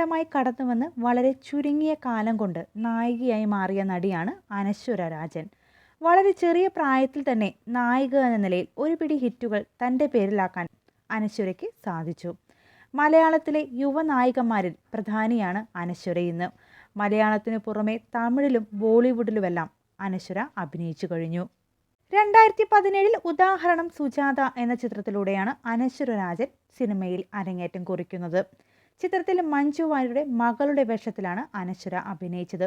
താരമായി കടന്നുവന്ന് വളരെ ചുരുങ്ങിയ കാലം കൊണ്ട് നായികയായി മാറിയ നടിയാണ് അനശ്വര രാജൻ. വളരെ ചെറിയ പ്രായത്തിൽ തന്നെ നായിക എന്ന നിലയിൽ ഒരു പിടി ഹിറ്റുകൾ തൻ്റെ പേരിലാക്കാൻ അനശ്വരയ്ക്ക് സാധിച്ചു. മലയാളത്തിലെ യുവനായികമാരിൽ പ്രധാനിയാണ് അനശ്വര. ഇന്ന് മലയാളത്തിനു പുറമെ തമിഴിലും ബോളിവുഡിലുമെല്ലാം അനശ്വര അഭിനയിച്ചു കഴിഞ്ഞു. 2017 ഉദാഹരണം സുജാത എന്ന ചിത്രത്തിലൂടെയാണ് അനശ്വര രാജൻ സിനിമയിൽ അരങ്ങേറ്റം കുറിക്കുന്നത്. ചിത്രത്തിൽ മഞ്ജു വാര്യരുടെ മകളുടെ വേഷത്തിലാണ് അനശ്വര അഭിനയിച്ചത്.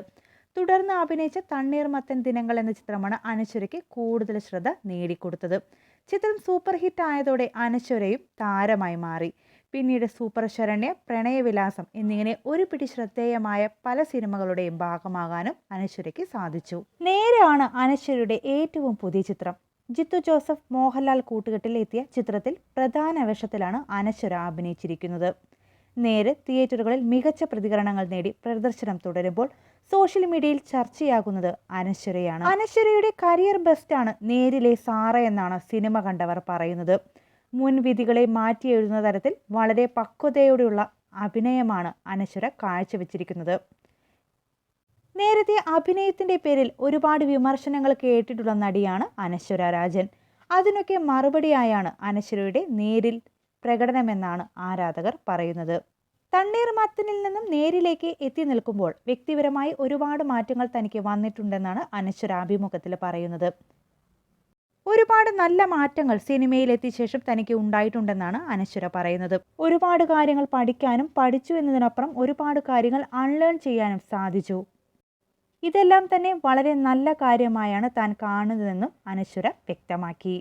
തുടർന്ന് അഭിനയിച്ച തണ്ണീർമത്തൻ ദിനങ്ങൾ എന്ന ചിത്രമാണ് അനശ്വരയ്ക്ക് കൂടുതൽ ശ്രദ്ധ നേടിക്കൊടുത്തത്. ചിത്രം സൂപ്പർ ഹിറ്റ് ആയതോടെ അനശ്വരയും താരമായി മാറി. പിന്നീട് സൂപ്പർ ശരണ്യ, പ്രണയവിലാസം എന്നിങ്ങനെ ഒരു പിടി ശ്രദ്ധേയമായ പല സിനിമകളുടെയും ഭാഗമാകാനും അനശ്വരയ്ക്ക് സാധിച്ചു. നേരെയാണ് അനശ്വരയുടെ ഏറ്റവും പുതിയ ചിത്രം. ജിത്തു ജോസഫ്, മോഹൻലാൽ കൂട്ടുകെട്ടിൽ എത്തിയ ചിത്രത്തിൽ പ്രധാന വേഷത്തിലാണ് അനശ്വര അഭിനയിച്ചിരിക്കുന്നത്. നേര് തിയേറ്ററുകളിൽ മികച്ച പ്രതികരണങ്ങൾ നേടി പ്രദർശനം തുടരുമ്പോൾ സോഷ്യൽ മീഡിയയിൽ ചർച്ചയാകുന്നത് അനശ്വരയാണ്. അനശ്വരയുടെ കരിയർ ബെസ്റ്റാണ് നേരിലെ സാറ എന്നാണ് സിനിമ കണ്ടവർ പറയുന്നത്. മുൻവിധികളെ മാറ്റിയെഴുതുന്ന തരത്തിൽ വളരെ പക്വതയോടെയുള്ള അഭിനയമാണ് അനശ്വര കാഴ്ചവെച്ചിരിക്കുന്നത്. നേരത്തെ അഭിനയത്തിൻ്റെ പേരിൽ ഒരുപാട് വിമർശനങ്ങൾ കേട്ടിട്ടുള്ള നടിയാണ് അനശ്വര രാജൻ. അതിനൊക്കെ മറുപടിയായാണ് അനശ്വരയുടെ നേരിൽ പ്രകടനമെന്നാണ് ആരാധകർ പറയുന്നത്. തണ്ണീർമത്തനിൽ നിന്നും നേരിലേക്ക് എത്തി നിൽക്കുമ്പോൾ വ്യക്തിപരമായി ഒരുപാട് മാറ്റങ്ങൾ തനിക്ക് വന്നിട്ടുണ്ടെന്നാണ് അനശ്വര അഭിമുഖത്തിൽ പറയുന്നത്. ഒരുപാട് നല്ല മാറ്റങ്ങൾ സിനിമയിൽ എത്തിയ ശേഷം തനിക്ക് ഉണ്ടായിട്ടുണ്ടെന്നാണ് അനശ്വര പറയുന്നത്. ഒരുപാട് കാര്യങ്ങൾ പഠിക്കാനും പഠിച്ചു എന്നതിനപ്പുറം ഒരുപാട് കാര്യങ്ങൾ അൺലേൺ ചെയ്യാനും സാധിച്ചു. ഇതെല്ലാം തന്നെ വളരെ നല്ല കാര്യമായാണ് താൻ കാണുന്നതെന്നും അനശ്വര വ്യക്തമാക്കി.